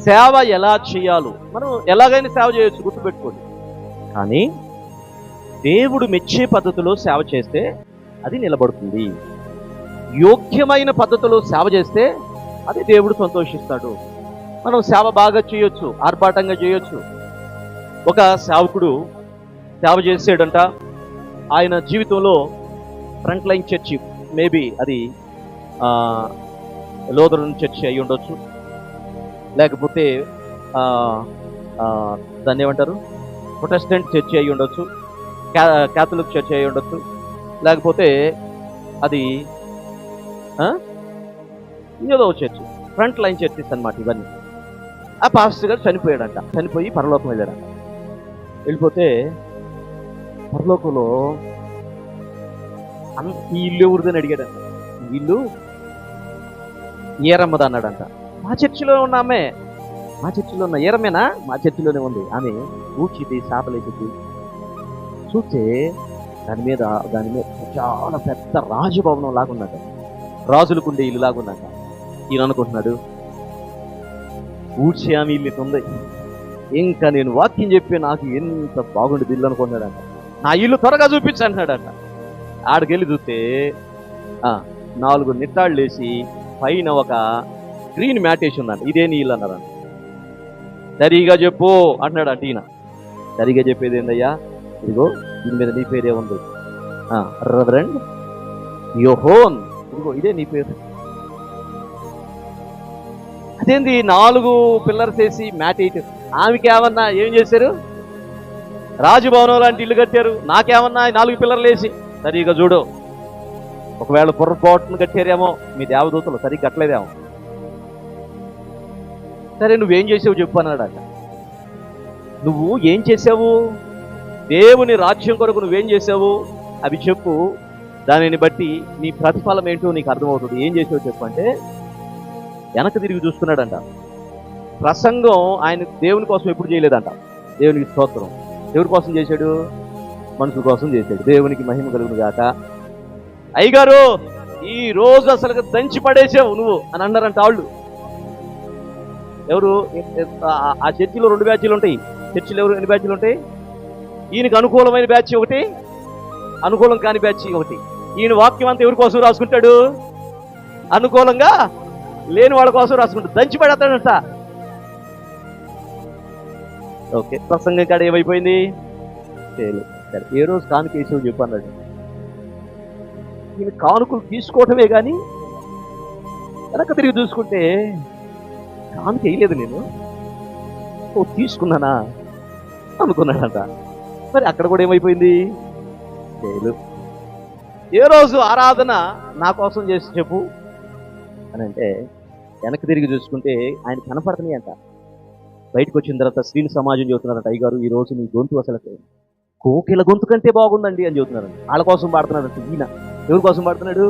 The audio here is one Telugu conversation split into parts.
సేవ ఎలా చేయాలో మనం ఎలాగైనా సేవ చేయొచ్చు, గుర్తుపెట్టుకోండి. కానీ దేవుడు మెచ్చే పద్ధతిలో సేవ చేస్తే అది నిలబడుతుంది. యోగ్యమైన పద్ధతిలో సేవ చేస్తే అది దేవుడు సంతోషిస్తాడు. మనం సేవ బాగా చేయొచ్చు, ఆర్భాటంగా చేయొచ్చు. ఒక సేవకుడు సేవ చేసాడంట. ఆయన జీవితంలో ఫ్రంట్ లైన్ చర్చి, మేబీ అది లూథరన్ చర్చి అయి ఉండొచ్చు, లేకపోతే దాన్ని ఏమంటారు, ప్రొటెస్టెంట్ చర్చి అయి ఉండొచ్చు, క్యాథలిక్ చర్చి అయి ఉండొచ్చు, లేకపోతే అది ఏదో చర్చి, ఫ్రంట్ లైన్ చర్చెస్ అన్నమాట ఇవన్నీ. ఆ పాస్టర్ గారు చనిపోయాడంట. చనిపోయి పరలోకం వెళ్ళాడంట. వెళ్ళిపోతే పరలోకంలో ఈ ఇల్లు ఎవరిదని అడిగాడంట. ఈ ఇల్లు ఏరమ్మది అన్నాడంట. మా చర్చిలో ఉన్న ఆమె, మా చర్చిలో ఉన్న ఏరమ్మేనా, మా చర్చిలోనే ఉంది. ఆమె ఊడ్చిది, చేపలేసింది. చూస్తే దాని మీద చాలా పెద్ద రాజభవనం లాగున్నట, రాజులకుండే ఇల్లు లాగున్నట. ఈయన అనుకుంటున్నాడు, ఊడ్చి ఆమె ఇల్లు ఉంది, ఇంకా నేను వాక్యం చెప్పి నాకు ఎంత బాగుండేది ఇల్లు అనుకున్నాడంట. నా ఇల్లు త్వరగా చూపించు అంటున్నాడంట. ఆడికెళ్ళి చూస్తే 4 నిట్టాళ్ళు వేసి పైన ఒక గ్రీన్ మ్యాట్ వేసి ఉందంట. ఇదే నీ ఇల్లు అన్నారంట. సరిగా చెప్పు అంటున్నాడు అంటే ఈయన. సరిగా చెప్పేది ఏందయ్యా, ఇదిగో దీని మీద నీ పేరే ఉంది, రెవరెండ్ యోహోన్, ఇదిగో ఇదే నీ పేరు. అదేంది 4 పిల్లర్స్ వేసి మ్యాట్ వేయటం? ఆమెకి ఏమన్నా ఏం చేశారు? రాజభవనం లాంటి ఇల్లు కట్టారు. నాకేమన్నా 4 పిల్లర్లు వేసి, సరిగా చూడు, ఒకవేళ పొరపాటును కట్టారేమో మీ దేవదూతలు, సరిగ్గా కట్టలేదేమో. సరే నువ్వేం చేసావు చెప్పు అన్నాడట. నువ్వు ఏం చేసావు, దేవుని రాజ్యం కొరకు నువ్వేం చేసావు అవి చెప్పు, దానిని బట్టి నీ ప్రతిఫలం ఏంటో నీకు అర్థమవుతుంది. ఏం చేసావు చెప్పు అంటే వెనక తిరిగి చూసుకున్నాడంట. ప్రసంగం ఆయన దేవుని కోసం ఎప్పుడు చేయలేదంట. దేవునికి స్తోత్రం. ఎవరి కోసం చేశాడు? మనుషుల కోసం చేశాడు. దేవునికి మహిమ కలుగును గాక. అయ్యగారు ఈ రోజు అసలు దంచి పడేసావు నువ్వు అని అన్నారంట వాళ్ళు. ఎవరు? ఆ చర్చిలో 2 బ్యాచ్లు ఉంటాయి. చర్చిలో ఎన్ని బ్యాచ్లు ఉంటాయి? ఈయనకి అనుకూలమైన బ్యాచ్ ఒకటి, అనుకూలం కాని బ్యాచ్ ఒకటి. ఈయన వాక్యం అంతా ఎవరి కోసం రాసుకుంటాడు? అనుకూలంగా లేని వాళ్ళ కోసం రాసుకుంటాడు. దంచి పడేస్తాడంట. ఓకే, ప్రసంగం కాడ ఏమైపోయింది? సరే, ఏ రోజు కానుక వేసావు చెప్పు అన్నాడు. ఈయన కానుకలు తీసుకోవటమే కానీ వెనక తిరిగి చూసుకుంటే కానుక వేయలేదు నేను, తీసుకున్నానా అనుకున్నాడంట. మరి అక్కడ కూడా ఏమైపోయింది? ఏ రోజు ఆరాధన నా కోసం చేసి చెప్పు అని అంటే వెనక్కి తిరిగి చూసుకుంటే ఆయన కనపడుతున్నాయి అంట. బయటకు వచ్చిన తర్వాత శ్రీని సమాజం చెబుతున్నారంట, అయ్యగారు ఈ రోజు నీ గొంతు అసలు కోకిల గొంతు కంటే బాగుందండి అని చెబుతున్నారంట. వాళ్ళ కోసం పాడుతున్నాడంట. ఈయన ఎవరి కోసం పాడుతున్నాడు?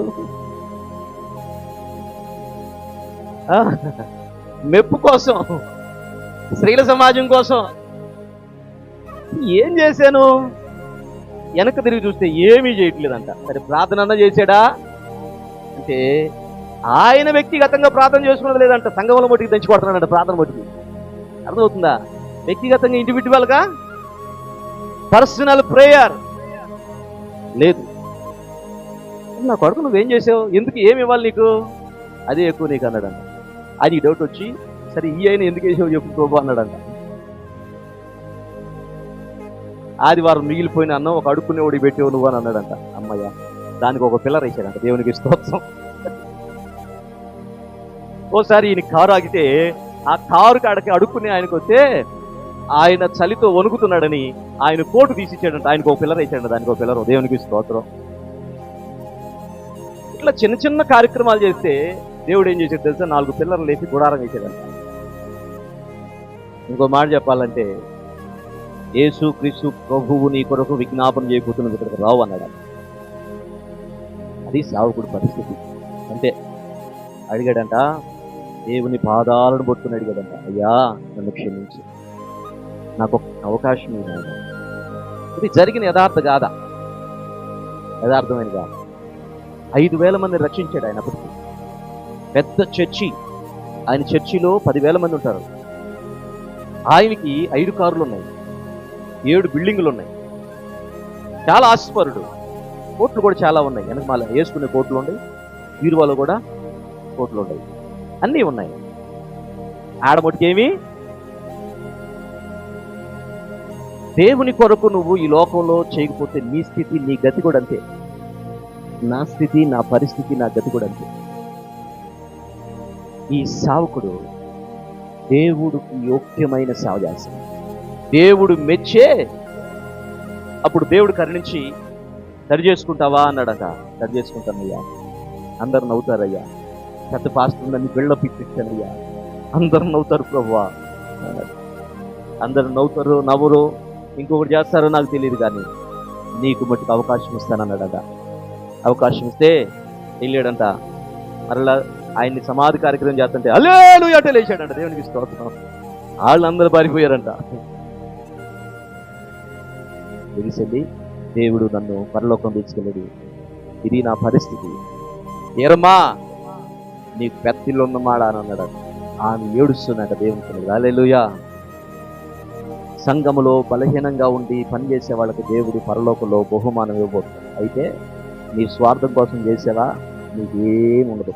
మెప్పు కోసం, స్త్రీల సమాజం కోసం. ఏం చేశాను? వెనక్కి తిరిగి చూస్తే ఏమీ చేయట్లేదంట. సరే ప్రార్థన చేశాడా అంటే ఆయన వ్యక్తిగతంగా ప్రార్థన చేసుకున్నది లేదంట. సంఘంలో మట్టికి దంచి కొడుతున్నాడంట ప్రార్థన మట్టికి. అర్థమవుతుందా? వ్యక్తిగతంగా ఇండివిజువల్గా పర్సనల్ ప్రేయర్ లేదు. నా కొడుకు నువ్వేం చేసావు, ఎందుకు ఏమి ఇవ్వాలి నీకు, అదే ఎక్కువ నీకు అన్నాడంట. అది డౌట్ వచ్చి సరే ఈ అయినా ఎందుకు వేసావు చెప్పు ప్రభు అన్నాడంట. ఆదివారం మిగిలిపోయిన అన్నం ఒక అడుక్కునేవాడికి పెట్టేవు నువ్వు అని అన్నాడంట. అమ్మయ్య, దానికి ఒక పిల్లర్ వేసాడంట. దేవునికి స్తోత్రం. ఓసారి ఈయన కారు ఆగితే ఆ కారు కాడకి అడుక్కునే ఆయనకు వస్తే ఆయన చలితో వణుకుతున్నాడని ఆయన కోటు తీసిచ్చాడంట. ఆయనకు ఒక పిల్లర్ వేసాడంట. దానికి ఒక పిల్లర్. దేవునికి స్తోత్రం. ఇట్లా చిన్న చిన్న కార్యక్రమాలు చేస్తే దేవుడు ఏం చేశాడు తెలుసా? 4 పిల్లర్లు లేపి గుడారం వేసాడంట. ఇంకో మాట చెప్పాలంటే యేసు క్రీస్తు ప్రభువు నీ కొరకు విజ్ఞాపన చేయబోతున్నది ఇక్కడికి రావు అన్నాడు. అది సేవకుడి పరిస్థితి. అంటే అడిగాడంట, దేవుని పాదాలను పట్టుకుని అడిగాడంట, అయ్యా నన్ను క్షమించు, నాకు ఒక అవకాశం ఇవ్వండి. ఇది జరిగిన యథార్థ గాథ, యథార్థమైన గాథ. 5,000 మందిని రక్షించాడు ఆయన. అప్పటికి పెద్ద చర్చి, ఆయన చర్చిలో 10,000 మంది ఉంటారు. ఆయనకి 5 కార్లు ఉన్నాయి, 7 బిల్డింగులు ఉన్నాయి, చాలా ఆశపరుడు. కోట్లు కూడా చాలా ఉన్నాయి, వెనక మళ్ళీ వేసుకునే కోట్లు ఉన్నాయి, బీరువాలో కూడా కోట్లు ఉన్నాయి, అన్నీ ఉన్నాయి. ఆడమొట్టుకేమి దేవుని కొరకు నువ్వు ఈ లోకంలో చేయకపోతే నీ స్థితి, నీ గతి కూడా అంతే. నా స్థితి, నా పరిస్థితి, నా గతి కూడా అంతే. ఈ సావకుడు దేవుడికి యోగ్యమైన సేవ చేస్తాడు, దేవుడు మెచ్చే. అప్పుడు దేవుడు కరుణించి సరి చేసుకుంటావా అన్నాడట. సరి చేసుకుంటానయ్యా, అందరు నవ్వుతారయ్యా, పెద్ద పాస్తుందని బిల్డప్ ఇప్పించానయ్యా, అందరు నవ్వుతారు ప్రభువా అన్నాడు. అందరు నవ్వుతారు, నవ్వరు, ఇంకొకటి చేస్తారో నాకు తెలియదు, కానీ నీకు మట్టుకు అవకాశం ఇస్తానన్నాడట. అవకాశం ఇస్తే వెళ్ళాడంట. మరలా ఆయన్ని సమాధి కార్యక్రమం చేస్తుంటే హల్లెలూయా అంటే లేచాడంట. దేవునికి స్తోత్రం. వాళ్ళందరూ పారిపోయారంట. తెలిసింది, దేవుడు నన్ను పరలోకం తీసుకెళ్ళాడు, ఇది నా పరిస్థితి. ఏరమ్మా నీకు పెద్దిల్లు ఉన్నమాడా అని అన్నాడు. ఆమె ఏడుస్తున్నట దేవునికి. హల్లెలూయా. సంఘములో బలహీనంగా ఉండి పనిచేసే వాళ్ళకి దేవుడు పరలోకంలో బహుమానం ఇవ్వబోతున్నాడు. అయితే నీ స్వార్థం కోసం చేసేవా, నీకేం ఉండదు.